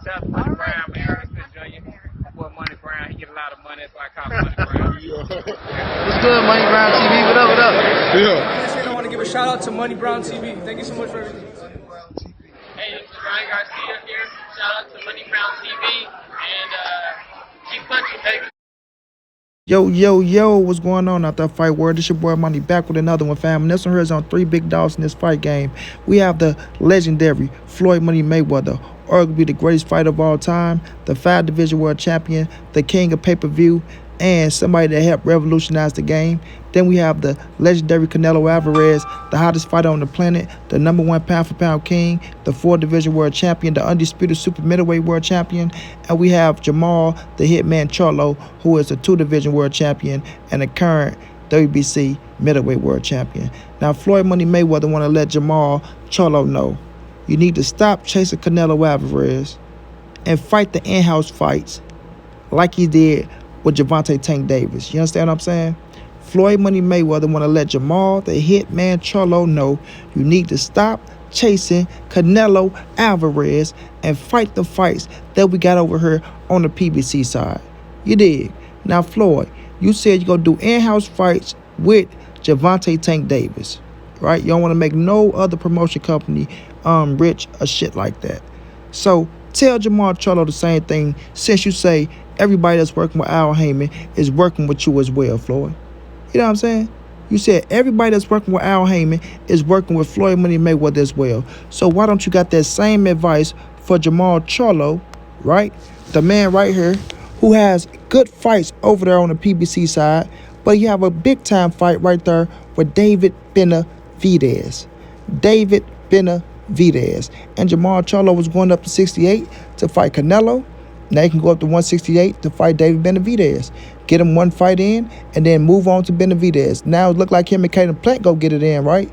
That's Money Brown, man. Mr. Junior. Boy, Money Brown, he get a lot of money, so I call him Money Brown. What's good, Money Brown TV? What up, what up? Yeah. I want to give a shout out to Money Brown TV. Thank you so much for everything. Hey, this is Ryan Garcia here. Shout out to Money Brown TV. And keep punching, baby. Yo, what's going on out there, Fight World? This your boy Money back with another one, fam. And this one here is on 3 big dogs in this fight game. We have the legendary Floyd Money Mayweather, arguably the greatest fighter of all time, the 5-division world champion, the king of pay-per-view, and somebody that helped revolutionize the game. Then we have the legendary Canelo Alvarez, the hottest fighter on the planet, the #1 pound-for-pound king, the 4-division world champion, the undisputed super middleweight world champion. And we have Jermall, the hitman Charlo, who is the 2-division world champion and the current WBC middleweight world champion. Now, Floyd Money Mayweather want to let Jermall Charlo know, you need to stop chasing Canelo Alvarez and fight the in-house fights like he did with Gervonta Tank Davis. You understand what I'm saying? Floyd Money Mayweather want to let Jermall, the hitman Charlo, know you need to stop chasing Canelo Alvarez and fight the fights that we got over here on the PBC side. You dig? Now, Floyd, you said you're going to do in-house fights with Gervonta Tank Davis, right? You don't want to make no other promotion company rich or shit like that. So tell Jermall Charlo the same thing, since you say everybody that's working with Al Heyman is working with you as well, Floyd. You know what I'm saying? You said everybody that's working with Al Heyman is working with Floyd Money Mayweather as well. So why don't you got that same advice for Jermall Charlo, right? The man right here who has good fights over there on the PBC side, but you have a big-time fight right there with David Benavidez. David Benavidez. And Jermall Charlo was going up to 68 to fight Canelo. Now he can go up to 168 to fight David Benavidez. Get him one fight in and then move on to Benavidez. Now it look like him and Caden Plant go get it in, right?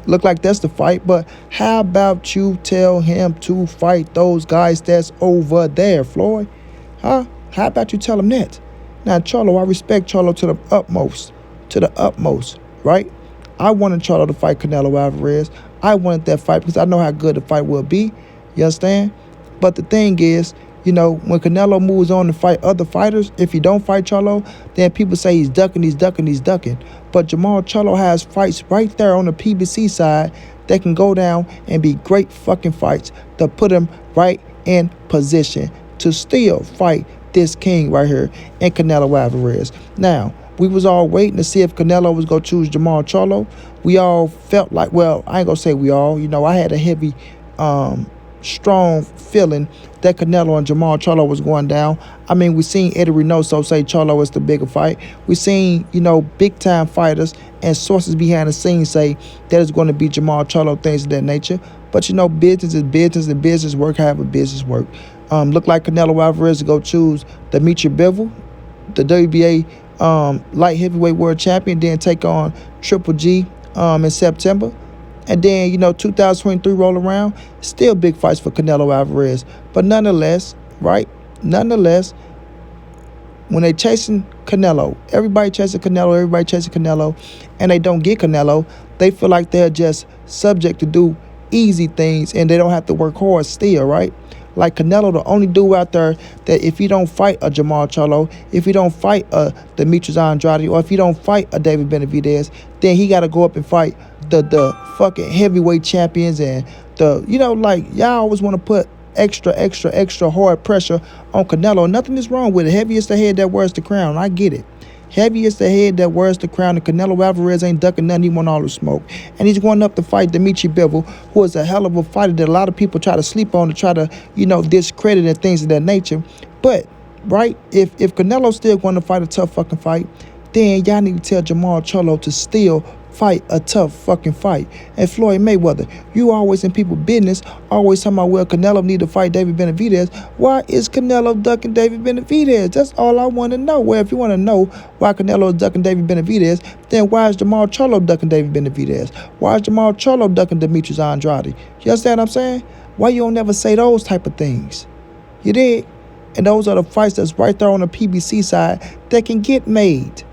Look like that's the fight. But how about you tell him to fight those guys that's over there, Floyd? Huh? How about you tell him that? Now, Charlo, I respect Charlo to the utmost, right? I wanted Charlo to fight Canelo Alvarez. I wanted that fight because I know how good the fight will be. You understand? But the thing is, you know, when Canelo moves on to fight other fighters, if he don't fight Charlo, then people say he's ducking. But Jermall Charlo has fights right there on the PBC side that can go down and be great fucking fights to put him right in position to still fight this king right here in Canelo Alvarez. Now, we was all waiting to see if Canelo was going to choose Jermall Charlo. We all felt like, well, I ain't going to say we all. You know, I had a heavy, strong feeling that Canelo and Jermall Charlo was going down. I mean, we seen Eddie Reynoso say Charlo is the bigger fight. We seen, you know, big-time fighters and sources behind the scenes say that it's going to be Jermall Charlo, things of that nature. But, you know, business is business and business work however business work. Look like Canelo Alvarez to go choose Dimitri Bivol, the WBA light heavyweight world champion, then take on Triple G in September. And then, you know, 2023 roll around, still big fights for Canelo Alvarez. But nonetheless, right, when they chasing Canelo, everybody chasing Canelo, and they don't get Canelo, they feel like they're just subject to do easy things and they don't have to work hard still, right? Like Canelo, the only dude out there that if he don't fight a Jermall Charlo, if he don't fight a Demetrius Andrade, or if he don't fight a David Benavidez, then he got to go up and fight the fucking heavyweight champions and the, you know, like, y'all always want to put extra hard pressure on Canelo. Nothing is wrong with it. Heavy is the head that wears the crown. I get it. Heavy is the head that wears the crown, and Canelo Alvarez ain't ducking nothing. He want all the smoke. And he's going up to fight Dimitri Bivol, who is a hell of a fighter that a lot of people try to sleep on to try to, you know, discredit and things of that nature. But, right, if Canelo's still going to fight a tough fucking fight, then y'all need to tell Jermall Charlo to still fight a tough fucking fight. And Floyd Mayweather, you always in people's business, always talking about, well, Canelo need to fight David Benavidez. Why is Canelo ducking David Benavidez? That's all I want to know. Well, if you want to know why Canelo is ducking David Benavidez, then why is Jermall Charlo ducking David Benavidez? Why is Jermall Charlo ducking Demetrius Andrade? You understand what I'm saying? Why you don't never say those type of things? You did? And those are the fights that's right there on the PBC side that can get made.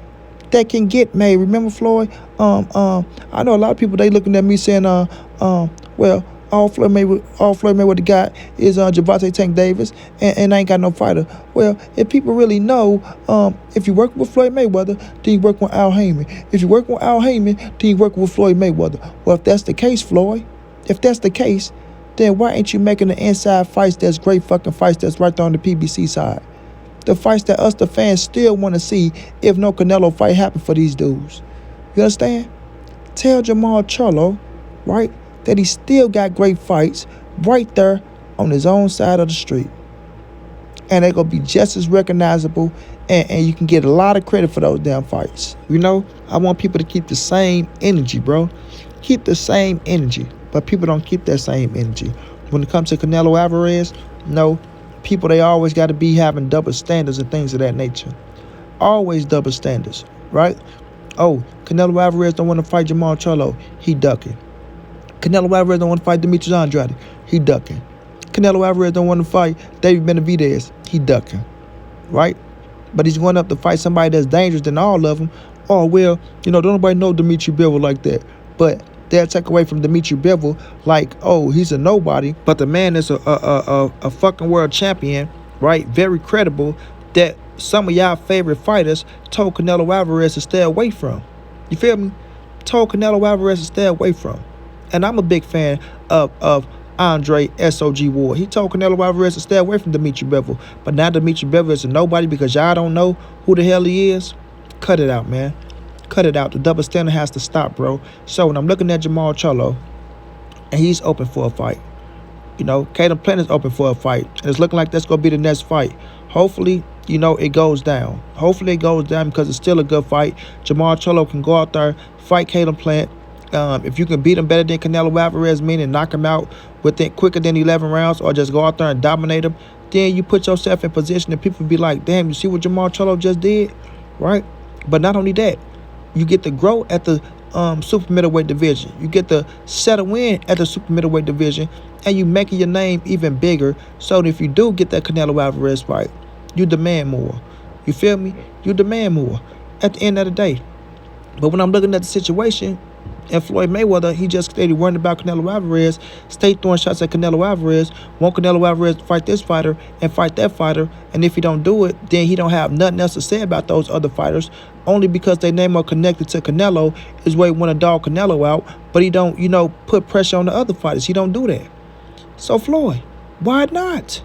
Remember, Floyd? I know a lot of people, they looking at me saying, well, All Floyd Mayweather got is Gervonta Tank Davis, and ain't got no fighter. Well, if people really know, if you work with Floyd Mayweather, then you work with Al Heyman. If you work with Al Heyman, then you work with Floyd Mayweather. Well, if that's the case, Floyd, if that's the case, then why ain't you making the inside fights that's great fucking fights that's right there on the PBC side? The fights that us, the fans, still want to see if no Canelo fight happen for these dudes. You understand? Tell Jermall Charlo, right, that he still got great fights right there on his own side of the street. And they're going to be just as recognizable, and you can get a lot of credit for those damn fights. You know, I want people to keep the same energy, bro. Keep the same energy. But people don't keep that same energy. When it comes to Canelo Alvarez, no, people, they always got to be having double standards and things of that nature. Always double standards, right? Oh, Canelo Alvarez don't want to fight Jermall Charlo. He ducking. Canelo Alvarez don't want to fight Demetrius Andrade. He ducking. Canelo Alvarez don't want to fight David Benavidez. He ducking, right? But he's going up to fight somebody that's dangerous than all of them. Oh, well, you know, don't nobody know Dimitri Bivol like that. But they'll take away from Dimitri Bivol like, oh, he's a nobody. But the man is a fucking world champion, right? Very credible, that some of y'all favorite fighters told Canelo Alvarez to stay away from. You feel me? Told Canelo Alvarez to stay away from. And I'm a big fan of Andre S.O.G. Ward. He told Canelo Alvarez to stay away from Dimitri Bivol. But now Dimitri Bivol is a nobody because y'all don't know who the hell he is. Cut it out, man. Cut it out. The double standard has to stop, bro. So when I'm looking at Jermall Charlo, and he's open for a fight. You know, Caleb Plant is open for a fight. And it's looking like that's going to be the next fight. Hopefully, you know, it goes down. Hopefully it goes down because it's still a good fight. Jermall Charlo can go out there, fight Caleb Plant. If you can beat him better than Canelo Alvarez, meaning knock him out within quicker than 11 rounds, or just go out there and dominate him, then you put yourself in position and people be like, damn, you see what Jermall Charlo just did? Right? But not only that, you get to grow at the super middleweight division. You get to settle in at the super middleweight division, and you making your name even bigger. So that if you do get that Canelo Alvarez fight, you demand more. You feel me? You demand more at the end of the day. But when I'm looking at the situation, and Floyd Mayweather, he just stayed worrying about Canelo Alvarez, stayed throwing shots at Canelo Alvarez, want Canelo Alvarez to fight this fighter and fight that fighter, and if he don't do it, then he don't have nothing else to say about those other fighters, only because their name are connected to Canelo is where he want to dog Canelo out, but he don't, you know, put pressure on the other fighters. He don't do that. So Floyd, why not?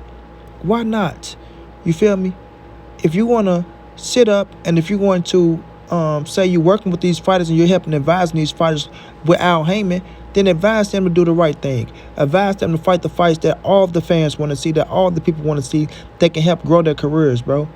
Why not? You feel me? If you want to sit up and if you're going to say you're working with these fighters and you're helping advising these fighters with Al Heyman, then advise them to do the right thing. Advise them to fight the fights that all of the fans want to see, that all the people want to see, that can help grow their careers, bro.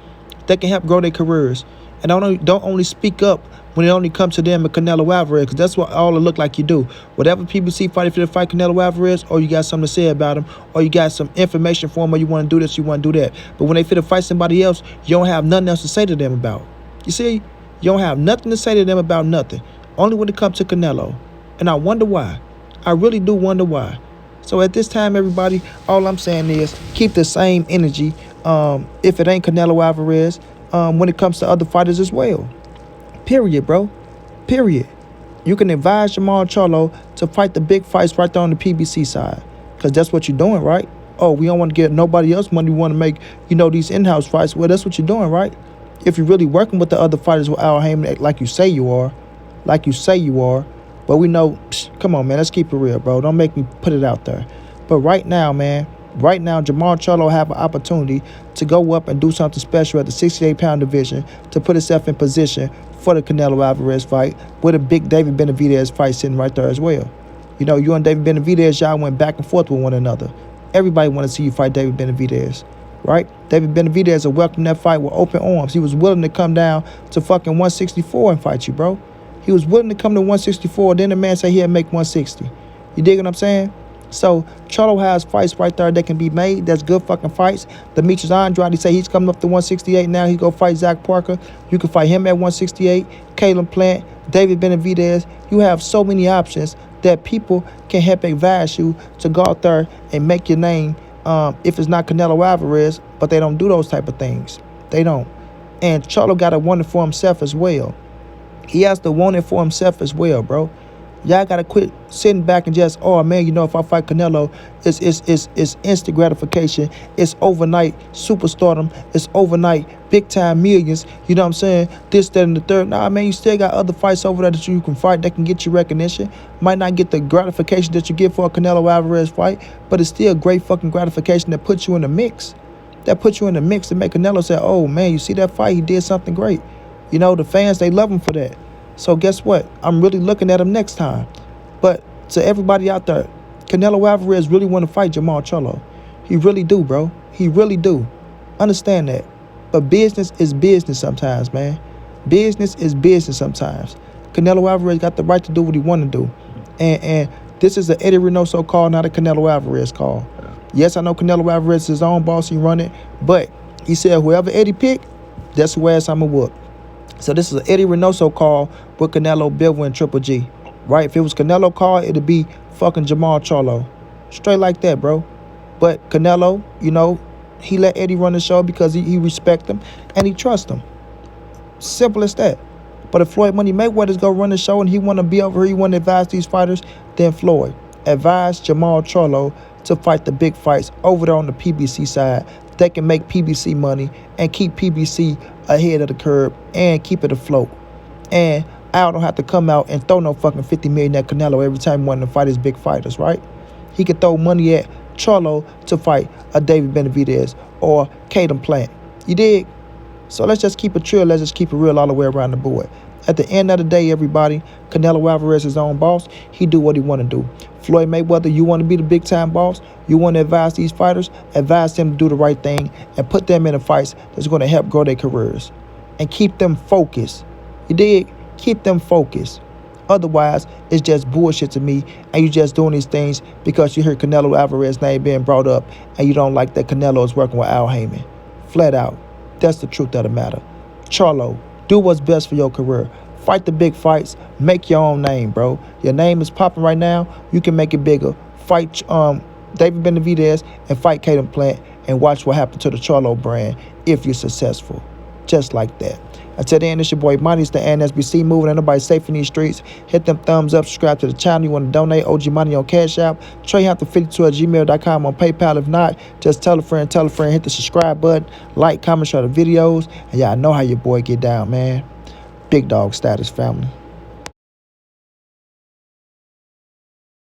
That can help grow their careers. And don't only speak up when it only comes to them and Canelo Alvarez, because that's what all it look like you do. Whatever people see fighting for the fight Canelo Alvarez, or you got something to say about him, or you got some information for him, or you want to do this, you want to do that. But when they fit to fight somebody else, you don't have nothing else to say to them about. You see? You don't have nothing to say to them about nothing. Only when it comes to Canelo. And I wonder why. I really do wonder why. So at this time, everybody, all I'm saying is keep the same energy if it ain't Canelo Alvarez when it comes to other fighters as well. Period, bro. Period. You can advise Jermall Charlo to fight the big fights right there on the PBC side. Because that's what you're doing, right? Oh, we don't want to get nobody else money. We want to make, you know, these in-house fights. Well, that's what you're doing, right? If you're really working with the other fighters with Al Heyman, like you say you are, but we know, come on, man, let's keep it real, bro. Don't make me put it out there. But right now, man, Jermall Charlo have an opportunity to go up and do something special at the 68-pound division to put himself in position for the Canelo Alvarez fight with a big David Benavidez fight sitting right there as well. You know, you and David Benavidez, y'all went back and forth with one another. Everybody want to see you fight David Benavidez. Right? David Benavidez will welcome that fight with open arms. He was willing to come down to fucking 164 and fight you, bro. He was willing to come to 164. Then the man said he'd make 160. You dig what I'm saying? So Charlo has fights right there that can be made. That's good fucking fights. Demetrius Andrade, say he's coming up to 168 now. He's going to fight Zach Parker. You can fight him at 168. Caleb Plant, David Benavidez. You have so many options that people can help advise you to go out there and make your name. If it's not Canelo Alvarez, but they don't do those type of things. They don't. And Charlo got to want it for himself as well. He has to want it for himself as well, bro. Y'all gotta quit sitting back and just, oh man, you know, if I fight Canelo, it's instant gratification. It's overnight superstardom. It's overnight big time millions. You know what I'm saying? This, that, and the third. Nah, man, you still got other fights over there that you can fight that can get you recognition. Might not get the gratification that you get for a Canelo Alvarez fight, but it's still great fucking gratification that puts you in the mix. That puts you in the mix to make Canelo say, oh man, you see that fight? He did something great. You know, the fans, they love him for that. So guess what? I'm really looking at him next time. But to everybody out there, Canelo Alvarez really want to fight Jermall Charlo. He really do, bro. He really do. Understand that. But business is business sometimes, man. Business is business sometimes. Canelo Alvarez got the right to do what he want to do. And this is an Eddie Reynoso call, not a Canelo Alvarez call. Yes, I know Canelo Alvarez is his own boss. He run it. But he said whoever Eddie pick, that's who ass I'm going to whoop. So this is an Eddie Reynoso call with Canelo, Bivol, and Triple G. Right? If it was Canelo call, it'd be fucking Jermall Charlo. Straight like that, bro. But Canelo, you know, he let Eddie run the show because he respect him and he trust him. Simple as that. But if Floyd Money Mayweather's go run the show and he want to be over here, he want to advise these fighters, then Floyd advise Jermall Charlo to fight the big fights over there on the PBC side. They can make PBC money and keep PBC ahead of the curve and keep it afloat. And Al don't have to come out and throw no fucking $50 million at Canelo every time he wanted to fight his big fighters, right? He can throw money at Charlo to fight a David Benavidez or Caden Plant. You dig? So let's just keep it chill. Let's just keep it real all the way around the board. At the end of the day, everybody, Canelo Alvarez is his own boss. He do what he want to do. Floyd Mayweather, you want to be the big-time boss? You want to advise these fighters? Advise them to do the right thing and put them in the fights that's going to help grow their careers. And keep them focused. You dig? Keep them focused. Otherwise, it's just bullshit to me, and you just doing these things because you hear Canelo Alvarez's name being brought up, and you don't like that Canelo is working with Al Heyman. Flat out. That's the truth of the matter. Charlo, do what's best for your career. Fight the big fights. Make your own name, bro. Your name is popping right now. You can make it bigger. Fight David Benavidez and fight Caden Plant and watch what happens to the Charlo brand if you're successful. Just like that. Until then, it's your boy Money. It's the NSBC moving. Ain't nobody safe in these streets. Hit them thumbs up. Subscribe to the channel. You want to donate? OG Money on Cash App. TreyHunther52@gmail.com on PayPal. If not, just tell a friend. Hit the subscribe button. Like, comment, share the videos. And y'all know how your boy get down, man. Big dog status, family.